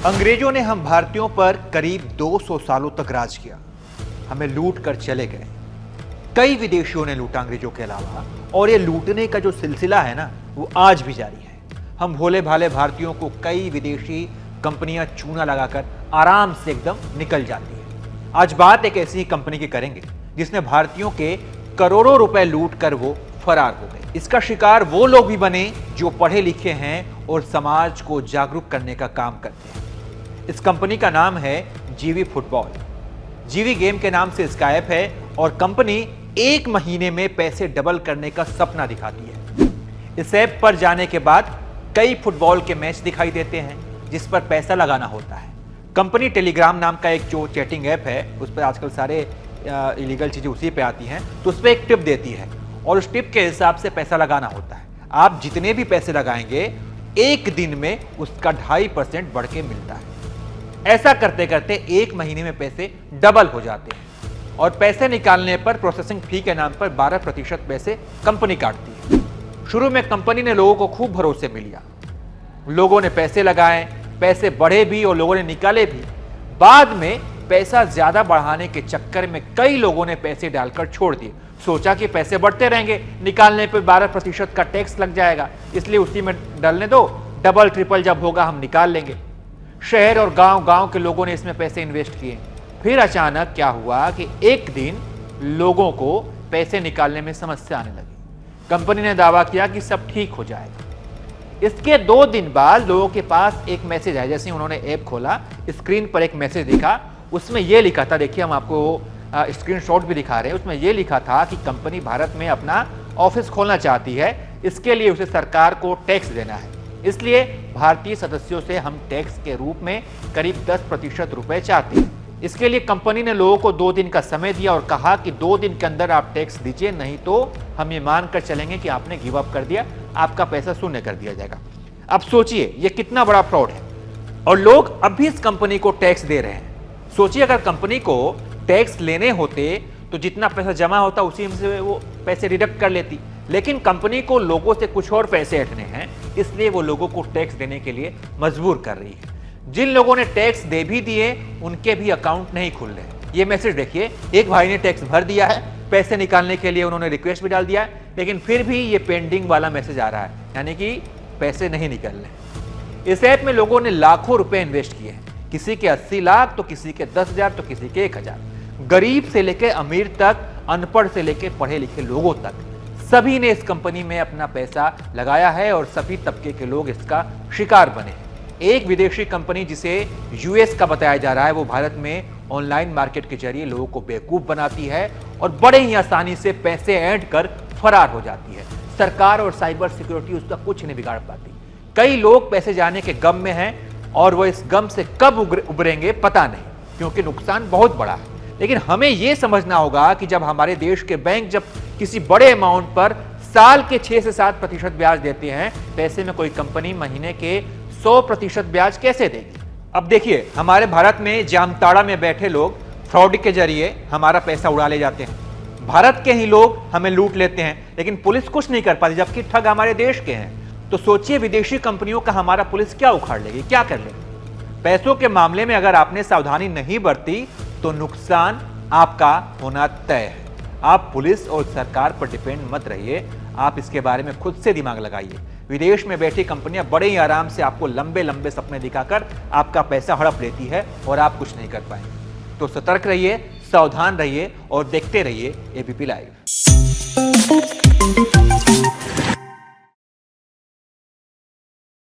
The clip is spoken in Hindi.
अंग्रेजों ने हम भारतीयों पर करीब 200 सालों तक राज किया। हमें लूट कर चले गए। कई विदेशियों ने लूटा अंग्रेजों के अलावा, और ये लूटने का जो सिलसिला है ना, वो आज भी जारी है। हम भोले भाले भारतीयों को कई विदेशी कंपनियां चूना लगाकर आराम से एकदम निकल जाती है। आज बात एक ऐसी ही कंपनी की करेंगे जिसने भारतीयों के करोड़ों रुपए लूट कर वो फरार हो गए। इसका शिकार वो लोग भी बने जो पढ़े लिखे हैं और समाज को जागरूक करने का काम करते हैं। इस कंपनी का नाम है जीवी फुटबॉल। जीवी गेम के नाम से इसका ऐप है और कंपनी 1 महीने में पैसे डबल करने का सपना दिखाती है। इस ऐप पर जाने के बाद कई फुटबॉल के मैच दिखाई देते हैं जिस पर पैसा लगाना होता है। कंपनी टेलीग्राम नाम का एक जो चैटिंग ऐप है, उस पर आजकल सारे इलीगल चीजें उसी पे आती हैं, तो उस पर एक टिप देती है और उस टिप के हिसाब से पैसा लगाना होता है। आप जितने भी पैसे लगाएंगे 1 दिन में उसका 2.5% बढ़ के मिलता है। ऐसा करते करते 1 महीने में पैसे डबल हो जाते हैं और पैसे निकालने पर प्रोसेसिंग फी के नाम पर 12% पैसे कंपनी काटती है। शुरू में कंपनी ने लोगों को खूब भरोसे में लिया। लोगों ने पैसे लगाए, पैसे बढ़े भी और लोगों ने निकाले भी। बाद में पैसा ज्यादा बढ़ाने के चक्कर में कई लोगों ने पैसे डालकर छोड़ दिए। सोचा कि पैसे बढ़ते रहेंगे, निकालने पर 12% का टैक्स लग जाएगा, इसलिए उसी में डालने दो, डबल ट्रिपल जब होगा हम निकाल लेंगे। शहर और गांव के लोगों ने इसमें पैसे इन्वेस्ट किए। फिर अचानक क्या हुआ कि एक दिन लोगों को पैसे निकालने में समस्या आने लगी। कंपनी ने दावा किया कि सब ठीक हो जाएगा। इसके 2 दिन बाद लोगों के पास एक मैसेज आया। जैसे उन्होंने ऐप खोला, स्क्रीन पर एक मैसेज दिखा। उसमें यह लिखा था, देखिए हम आपको स्क्रीनशॉट भी दिखा रहे हैं। उसमें यह लिखा था कि कंपनी भारत में अपना ऑफिस खोलना चाहती है, इसके लिए उसे सरकार को टैक्स देना है, इसलिए भारतीय सदस्यों से हम टैक्स के रूप में करीब 10% रुपए चाहते हैं। इसके लिए कंपनी ने लोगों को 2 दिन का समय दिया और कहा कि 2 दिन के अंदर आप टैक्स दीजिए, नहीं तो हम ये मानकर चलेंगे कि आपने गिव अप कर दिया, आपका पैसा शून्य कर दिया जाएगा। अब सोचिए ये कितना बड़ा फ्रॉड है और लोग अब भी इस कंपनी को टैक्स दे रहे हैं। सोचिए अगर कंपनी को टैक्स लेने होते तो जितना पैसा जमा होता उसी में से वो पैसे डिडक्ट कर लेती, लेकिन कंपनी को लोगों से कुछ और पैसे हटने हैं, इसलिए वो लोगों को टैक्स देने के लिए मजबूर कर रही है। जिन लोगों ने टैक्स दे भी दिए उनके भी अकाउंट नहीं खुल रहे। ये मैसेज देखिए, एक भाई ने टैक्स भर दिया है, पैसे निकालने के लिए उन्होंने रिक्वेस्ट भी डाल दिया है, लेकिन फिर भी ये पेंडिंग वाला मैसेज आ रहा है, यानी कि पैसे नहीं निकल रहे। इस ऐप में लोगों ने लाखों रुपए इन्वेस्ट किए हैं, किसी के 80 लाख तो किसी के 10,000 तो किसी के 1,000। गरीब से लेकर अमीर तक, अनपढ़ से लेकर पढ़े लिखे लोगों तक, सभी ने इस कंपनी में अपना पैसा लगाया है और सभी तबके के लोग इसका शिकार बने हैं। एक विदेशी कंपनी जिसे यूएस का बताया जा रहा है, वो भारत में ऑनलाइन मार्केट के जरिए लोगों को बेवकूफ बनाती है और बड़े ही आसानी से पैसे ऐंठ कर फरार हो जाती है। सरकार और साइबर सिक्योरिटी उसका कुछ नहीं बिगाड़ पाती। कई लोग पैसे जाने के गम में हैं और वो इस गम से कब उबरेंगे पता नहीं, क्योंकि नुकसान बहुत बड़ा है। लेकिन हमें यह समझना होगा कि जब हमारे देश के बैंक जब किसी बड़े अमाउंट पर साल के 6 से 7% ब्याज देते हैं, तो ऐसे में कोई कंपनी महीने के 100% ब्याज कैसे देगी। अब देखिए हमारे भारत में जामताड़ा में बैठे लोग फ्रॉड के जरिए हमारा पैसा उड़ा ले जाते हैं। भारत के ही लोग हमें लूट लेते हैं, लेकिन पुलिस कुछ नहीं कर पाती, जबकि ठग हमारे देश के हैं। तो सोचिए विदेशी कंपनियों का हमारा पुलिस क्या उखाड़ लेगी, क्या कर लेगी। पैसों के मामले में अगर आपने सावधानी नहीं बरती तो नुकसान आपका होना तय है। आप पुलिस और सरकार पर डिपेंड मत रहिए, आप इसके बारे में खुद से दिमाग लगाइए। विदेश में बैठी कंपनियां बड़े ही आराम से आपको लंबे लंबे सपने दिखाकर आपका पैसा हड़प लेती है और आप कुछ नहीं कर पाएंगे। तो सतर्क रहिए, सावधान रहिए और देखते रहिए एबीपी लाइव।